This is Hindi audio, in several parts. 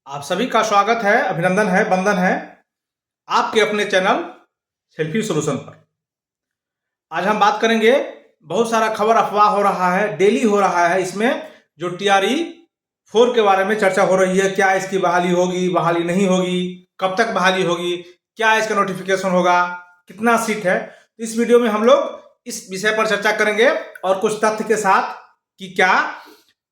आप सभी का स्वागत है, अभिनंदन है, वंदन है आपके अपने चैनल सेल्फी सॉल्यूशन पर। आज हम बात करेंगे, बहुत सारा खबर अफवाह हो रहा है, डेली हो रहा है। इसमें जो टीआरई 4 के बारे में चर्चा हो रही है, क्या इसकी बहाली होगी, बहाली नहीं होगी, कब तक बहाली होगी, क्या इसका नोटिफिकेशन होगा, कितना सीट है। तो इस वीडियो में हम लोग इस विषय पर चर्चा करेंगे और कुछ तथ्य के साथ कि क्या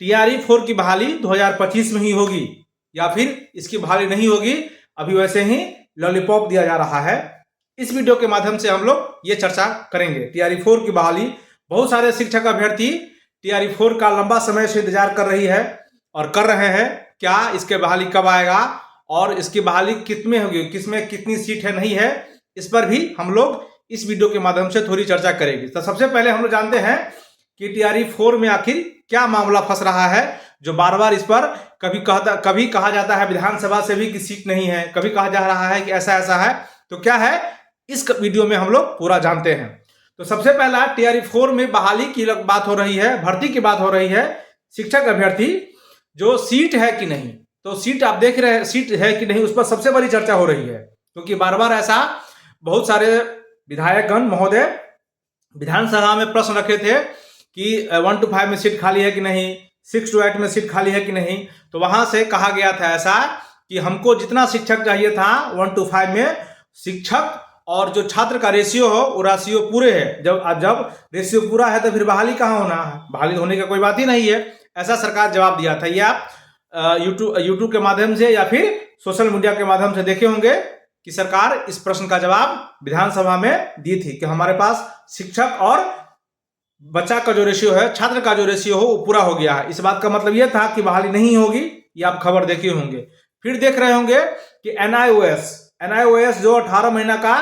टीआरई 4 की बहाली 2025 में ही होगी या फिर इसकी बहाली नहीं होगी, अभी वैसे ही लॉलीपॉप दिया जा रहा है। इस वीडियो के माध्यम से हम लोग ये चर्चा करेंगे टीआरई 4 की बहाली। बहुत सारे शिक्षक अभ्यर्थी टीआरई 4 का लंबा समय से इंतजार कर रही है और कर रहे हैं। क्या इसके बहाली कब आएगा और इसकी बहाली कितने होगी, किसमें कितनी सीट है, नहीं है, इस पर भी हम लोग इस वीडियो के माध्यम से थोड़ी चर्चा करेंगे। तो सबसे पहले हम लोग जानते हैं कि टीआरई 4 में आखिर क्या मामला फंस रहा है, जो बार बार इस पर कभी कहा जाता है विधानसभा से भी कि सीट नहीं है, कभी कहा जा रहा है कि ऐसा ऐसा है। तो क्या है, इस वीडियो में हम लोग पूरा जानते हैं। तो सबसे पहला टीआरई 4 में बहाली की बात हो रही है, भर्ती की बात हो रही है। शिक्षक अभ्यर्थी जो सीट है कि नहीं, तो सीट आप देख रहे हैं, सीट है कि नहीं, उस पर सबसे बड़ी चर्चा हो रही है। क्योंकि बार बार ऐसा बहुत सारे विधायकगण महोदय विधानसभा में प्रश्न रखे थे कि 1 to 5 में सीट खाली है कि नहीं, 6 to 8 में सीट खाली है कि नहीं। तो वहां से कहा गया था ऐसा कि हमको जितना शिक्षक चाहिए था 1 to 5 में, शिक्षक और जो छात्र का रेशियो हो वो रेशियो पूरे है। जब रेशियो पूरा है तो फिर बहाली कहाँ होना है, बहाली होने का कोई बात ही नहीं है। ऐसा सरकार जवाब दिया था। ये आप यूट्यूब के माध्यम से या फिर सोशल मीडिया के माध्यम से देखे होंगे कि सरकार इस प्रश्न का जवाब विधानसभा में दी थी कि हमारे पास शिक्षक और बच्चा का जो रेशियो है, छात्र का जो रेशियो हो वो पूरा हो गया है। इस बात का मतलब यह था कि बहाली नहीं होगी। ये आप खबर देखे होंगे। फिर देख रहे होंगे कि एनआईओएस जो 18 महीना का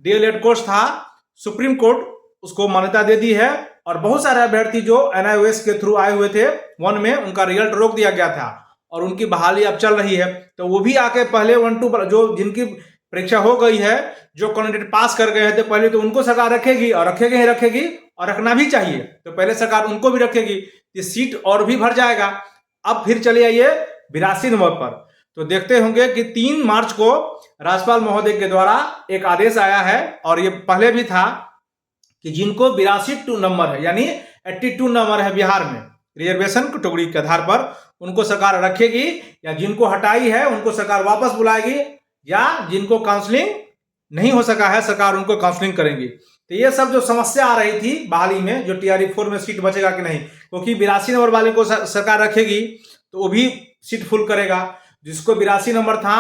डीएलएड कोर्स था, सुप्रीम कोर्ट उसको मान्यता दे दी है। और बहुत सारे अभ्यर्थी जो एनआईओएस के थ्रू आए हुए थे 1 में, उनका रिजल्ट रोक दिया गया था और उनकी बहाली अब चल रही है। तो वो भी आके पहले 1 2 जो जिनकी परीक्षा हो गई है, जो कैंडिडेट पास कर गए थे पहले, तो उनको सरकार रखेगी और रखेगी और रखना भी चाहिए। तो पहले सरकार उनको भी रखेगी, ये सीट और भी भर जाएगा। अब फिर चले आइए 82 नंबर पर। तो देखते होंगे कि 3 मार्च को राज्यपाल महोदय के द्वारा एक आदेश आया है, और ये पहले भी था कि जिनको 82 नंबर है, यानी 82 नंबर है बिहार में रिजर्वेशन कैटेगरी के आधार पर, उनको सरकार रखेगी, या जिनको हटाई है उनको सरकार वापस बुलाएगी, या जिनको काउंसलिंग नहीं हो सका है सरकार उनको काउंसलिंग करेंगी। तो ये सब जो समस्या आ रही थी बहाली में, जो टीआरई 4 में सीट बचेगा कि नहीं, क्योंकि 82 नंबर वाले को सरकार रखेगी तो वो भी सीट फुल करेगा। जिसको 82 नंबर था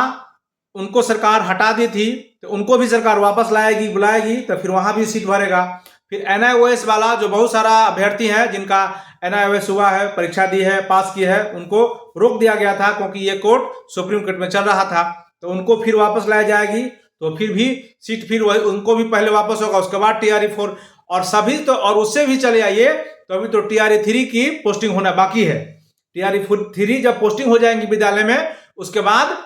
उनको सरकार हटा दी थी, तो उनको भी सरकार वापस लाएगी, बुलाएगी, तो फिर वहां भी सीट भरेगा। फिर एनआईओएस वाला जो बहुत सारा अभ्यर्थी है जिनका एनआईओएस हुआ है, परीक्षा दी है, पास की है, उनको रोक दिया गया था क्योंकि ये कोर्ट सुप्रीम कोर्ट में चल रहा था। तो उनको फिर वापस लाई जाएगी, तो फिर भी सीट फिर वही उनको भी पहले वापस होगा, उसके बाद टीआरई 4 और सभी। तो और उससे भी चले आइए तो अभी तो टीआरई 3 की पोस्टिंग होना बाकी है। टीआरई 3 जब पोस्टिंग हो जाएंगी विद्यालय में, उसके बाद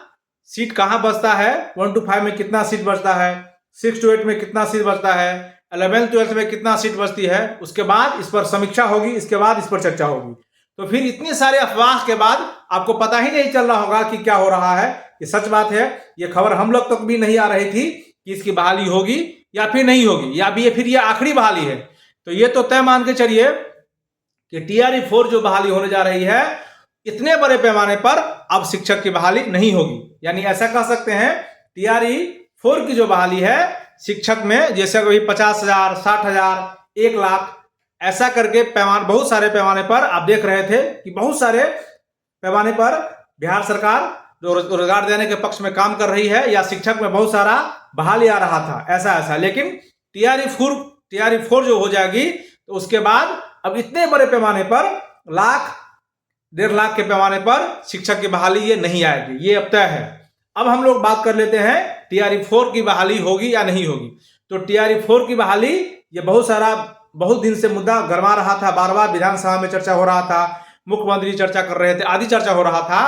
सीट कहाँ बचता है, 1 to 5 में कितना सीट बचता है, 6 to 8 में कितना सीट बचता है, 11th 12th में कितना सीट बचती है, उसके बाद इस पर समीक्षा होगी, इसके बाद इस पर चर्चा होगी। तो फिर इतने सारे अफवाह के बाद आपको पता ही नहीं चल रहा होगा कि क्या हो रहा है। ये सच बात है, ये खबर हम लोग तक भी नहीं आ रही थी कि इसकी बहाली होगी या फिर नहीं होगी, या फिर ये आखिरी बहाली है। तो ये तो तय मान के चलिए कि टीआरई 4 जो बहाली होने जा रही है, इतने बड़े पैमाने पर अब शिक्षक की बहाली नहीं होगी। यानी ऐसा कह सकते हैं टीआरई 4 की जो बहाली है शिक्षक में, जैसे कभी 50,000, 60,000, 1 लाख ऐसा करके पैमाने, बहुत सारे पैमाने पर आप देख रहे थे कि बहुत सारे पैमाने पर बिहार सरकार जो रोजगार देने के पक्ष में काम कर रही है, या शिक्षक में बहुत सारा बहाली आ रहा था ऐसा। लेकिन टीआरई 4 जो हो जाएगी तो उसके बाद अब इतने बड़े पैमाने पर, लाख 1.5 लाख के पैमाने पर शिक्षक की बहाली ये नहीं आएगी, ये अब तय है। अब हम लोग बात कर लेते हैं टीआरई 4 की बहाली होगी या नहीं होगी। तो टीआरई 4 की बहाली, ये बहुत दिन से मुद्दा गरमा रहा था, बार बार विधानसभा में चर्चा हो रहा था, मुख्यमंत्री चर्चा कर रहे थे, आदि चर्चा हो रहा था।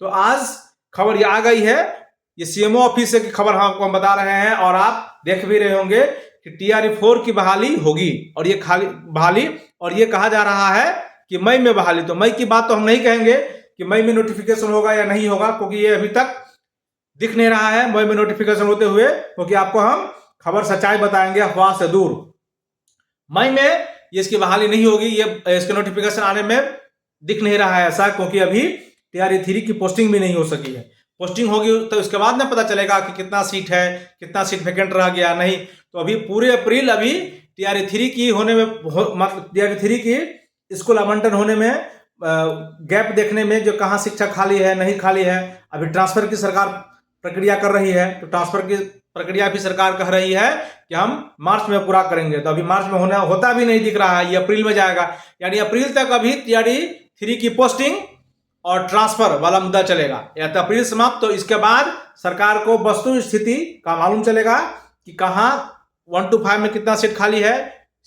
तो आज खबर ये आ गई है, ये सीएमओ ऑफिस से की खबर हम बता रहे हैं, और आप देख भी रहे होंगे कि टीआरई 4 की बहाली होगी। और ये खाली बहाली, और ये कहा जा रहा है कि मई में बहाली। तो मई की बात तो हम नहीं कहेंगे, कि मई में नोटिफिकेशन होगा या नहीं होगा, क्योंकि ये अभी तक दिख नहीं रहा है मई में नोटिफिकेशन होते हुए, क्योंकि आपको हम खबर सच्चाई बताएंगे अफवाह से दूर। मई में ये इसकी बहाली नहीं होगी, ये इसके नोटिफिकेशन आने में दिख नहीं रहा है ऐसा, क्योंकि अभी टीआरई 3 की पोस्टिंग भी नहीं हो सकी है। पोस्टिंग होगी तो इसके बाद में पता चलेगा कि कितना सीट है, कितना सीट वैकेंट रह गया नहीं। तो अभी पूरे अप्रैल अभी टीआरई 3 की होने में मतलब टीआरई 3 की स्कूल आवंटन होने में गैप देखने में, जो कहाँ शिक्षा खाली है नहीं खाली है। अभी ट्रांसफर की सरकार प्रक्रिया कर रही है, तो ट्रांसफर की प्रक्रिया भी सरकार कह रही है कि हम मार्च में पूरा करेंगे। तो अभी मार्च में होता भी नहीं दिख रहा है, ये अप्रैल में जाएगा। यानी अप्रैल तक अभी टीआरई 3 की पोस्टिंग और ट्रांसफर वाला मुद्दा चलेगा, या तो अप्रैल समाप्त। तो इसके बाद सरकार को वस्तु स्थिति का मालूम चलेगा कि कहाँ 1 to 5 में कितना सीट खाली है,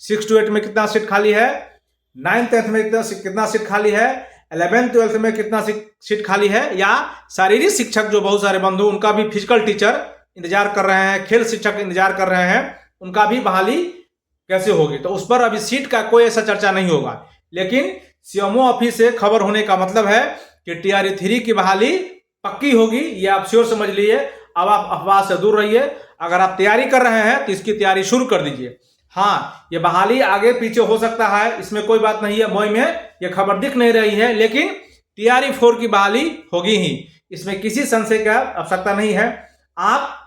6 to 8 में कितना सीट खाली है, 9th 10th में कितना सीट खाली है, 11th 12th में कितना सीट खाली है। या शारीरिक शिक्षक जो बहुत सारे बंधु, उनका भी फिजिकल टीचर इंतजार कर रहे हैं, खेल शिक्षक इंतजार कर रहे हैं, उनका भी बहाली कैसे होगी। तो उस पर अभी सीट का कोई ऐसा चर्चा नहीं होगा। लेकिन सीएमओ ऑफिस से खबर होने का मतलब है कि टीआरई 3 की बहाली पक्की होगी, ये आप श्योर समझ लीजिए। अब आप अफवाह से दूर रहिए। अगर आप तैयारी कर रहे हैं तो इसकी तैयारी शुरू कर दीजिए। हाँ, ये बहाली आगे पीछे हो सकता है, इसमें कोई बात नहीं है। मई में ये खबर दिख नहीं रही है, लेकिन टीआरई 4 की बहाली होगी ही, इसमें किसी संशय का आवश्यकता नहीं है। आप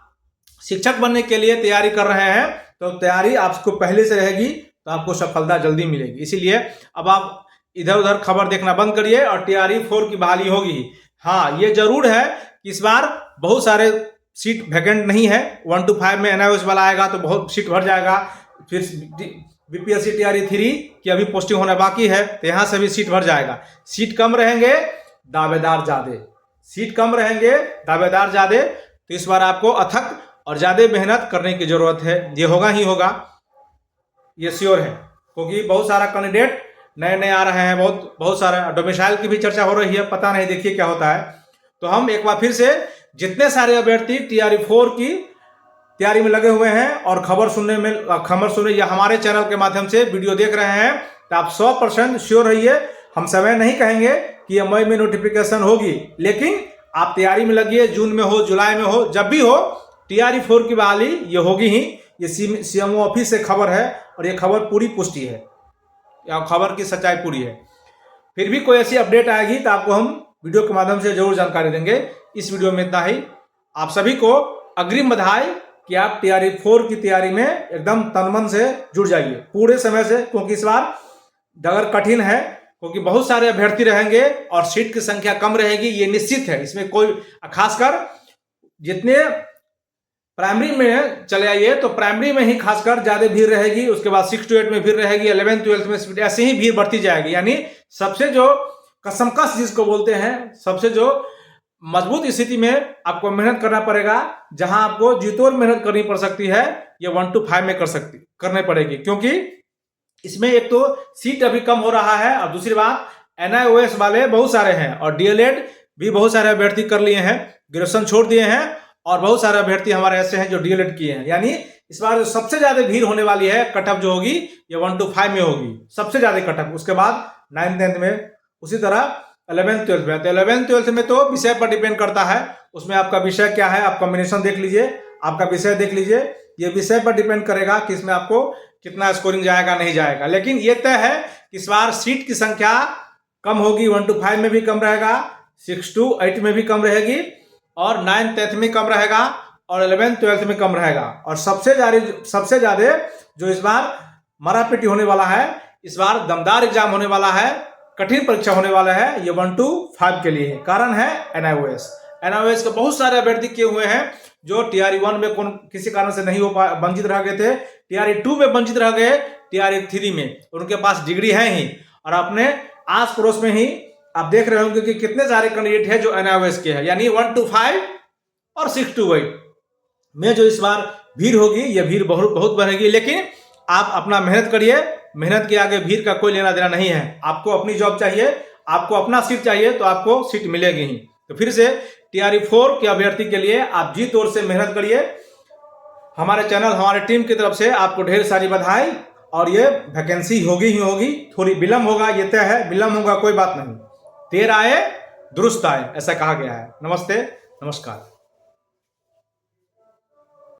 शिक्षक बनने के लिए तैयारी कर रहे हैं तो तैयारी आपको पहले से रहेगी, तो आपको सफलता जल्दी मिलेगी। इसीलिए अब आप इधर उधर खबर देखना बंद करिए और टीआरई 4 की बहाली होगी। हाँ, ये जरूर है कि इस बार बहुत सारे सीट वैकेंट नहीं है। 1 to 5 में एनआईओएस वाला आएगा तो बहुत सीट भर जाएगा। फिर बीपीएससी टीआरई 3 की अभी पोस्टिंग होना बाकी है, तो यहाँ से भी सीट भर जाएगा। सीट कम रहेंगे, दावेदार ज्यादा। सीट कम रहेंगे, दावेदार ज्यादा। तो इस बार आपको अथक और ज्यादा मेहनत करने की जरूरत है। ये होगा ही होगा, ये श्योर है, क्योंकि बहुत सारा कैंडिडेट नए नए आ रहे हैं। बहुत सारा डोमिसाइल की भी चर्चा हो रही है, पता नहीं, देखिए क्या होता है। तो हम एक बार फिर से जितने सारे अभ्यर्थी टीआरई 4 की तैयारी में लगे हुए हैं और खबर सुनने या हमारे चैनल के माध्यम से वीडियो देख रहे हैं, तो आप 100% श्योर रहिए। हम समय नहीं कहेंगे कि यह मई में नोटिफिकेशन होगी, लेकिन आप तैयारी में लगिए। जून में हो, जुलाई में हो, जब भी हो, टीआरई 4 की बहाली ये होगी ही। ये सीएमओ ऑफिस से खबर है और ये खबर पूरी पुष्टि है, या खबर की सच्चाई पूरी है। फिर भी कोई ऐसी अपडेट आएगी तो आपको हम वीडियो के माध्यम से जरूर जानकारी देंगे। इस वीडियो में इतना ही। आप सभी को अग्रिम बधाई कि आप टीआरई 4 की तैयारी में एकदम तन-मन से जुड़ जाइए पूरे समय से, क्योंकि इस बार डगर कठिन है, क्योंकि बहुत सारे अभ्यर्थी रहेंगे और सीट की संख्या कम रहेगी, ये निश्चित है। इसमें कोई, खासकर जितने प्राइमरी में चले आइए तो प्राइमरी में ही खासकर ज्यादा भीड़ रहेगी। उसके बाद 6 to 8 में भीड़ रहेगी, 11th 12th में ऐसे ही भीड़ बढ़ती जाएगी। यानी सबसे जो कसमकस जिसको बोलते हैं, सबसे जो मजबूत स्थिति में आपको मेहनत करना पड़ेगा, जहां आपको जीतोड़ मेहनत करनी पड़ सकती है, ये 1 to 5 में करने पड़ेगी। क्योंकि इसमें एक तो सीट अभी कम हो रहा है, और दूसरी बात एनआईओएस वाले बहुत सारे हैं, और डीएलएड भी बहुत सारे अभ्यर्थी कर लिए हैं, ग्रेजुएशन छोड़ दिए हैं, और बहुत सारे अभ्यर्थी हमारे ऐसे हैं जो डीएलएड किए हैं। यानी इस बार जो सबसे ज्यादा भीड़ होने वाली है, कटअप जो होगी, ये 1 to 5 में होगी, सबसे ज्यादा कटअप। उसके बाद 9th 10th में, उसी तरह 11th 12th में। तो 11th 12th में तो विषय पर डिपेंड करता है, उसमें आपका विषय क्या है, आप कॉम्बिनेशन देख लीजिए, आपका विषय देख लीजिए। ये विषय पर डिपेंड करेगा कि इसमें आपको कितना स्कोरिंग जाएगा नहीं जाएगा। लेकिन ये तय है कि इस बार सीट की संख्या कम होगी, 1 to 5 में भी कम रहेगा, 6 to 8 में भी कम रहेगी, और 9th 10th में कम रहेगा, और 11th 12th में कम रहेगा। और सबसे ज्यादा जो इस बार मारापीटी होने वाला है, इस बार दमदार एग्जाम होने वाला है, कठिन परीक्षा होने वाला है, ये 1 to 5 के लिए है। कारण है एनआईओएस के बहुत सारे अभ्यर्थी किए हुए हैं जो टीआरई 1 में किसी कारण से नहीं हो पाए, वंचित रह गए थे, टीआरई 2 में वंचित रह गए, टीआरई 3 में उनके पास डिग्री है ही, और अपने आस पड़ोस में ही आप देख रहे होंगे कि कितने सारे कैंडिडेट हैं जो एनआईओएस के हैं। यानी 1 to 5 और 6 to 8 में जो इस बार भीड़ होगी, ये भीड़ बहुत बढ़ेगी। लेकिन आप अपना मेहनत करिए, मेहनत के आगे भीड़ का कोई लेना देना नहीं है। आपको अपनी जॉब चाहिए, आपको अपना सीट चाहिए, तो आपको सीट मिलेगी ही। तो फिर से टीआरई 4 के अभ्यर्थी के लिए आप जी तौर से मेहनत करिए। हमारे चैनल, हमारे टीम की तरफ से आपको ढेर सारी बधाई। और ये वैकेंसी होगी ही होगी, थोड़ी विलम्ब होगा, ये तय है, विलम्ब होगा कोई बात नहीं, देर आए दुरुस्त आए, ऐसा कहा गया है। नमस्ते, नमस्कार।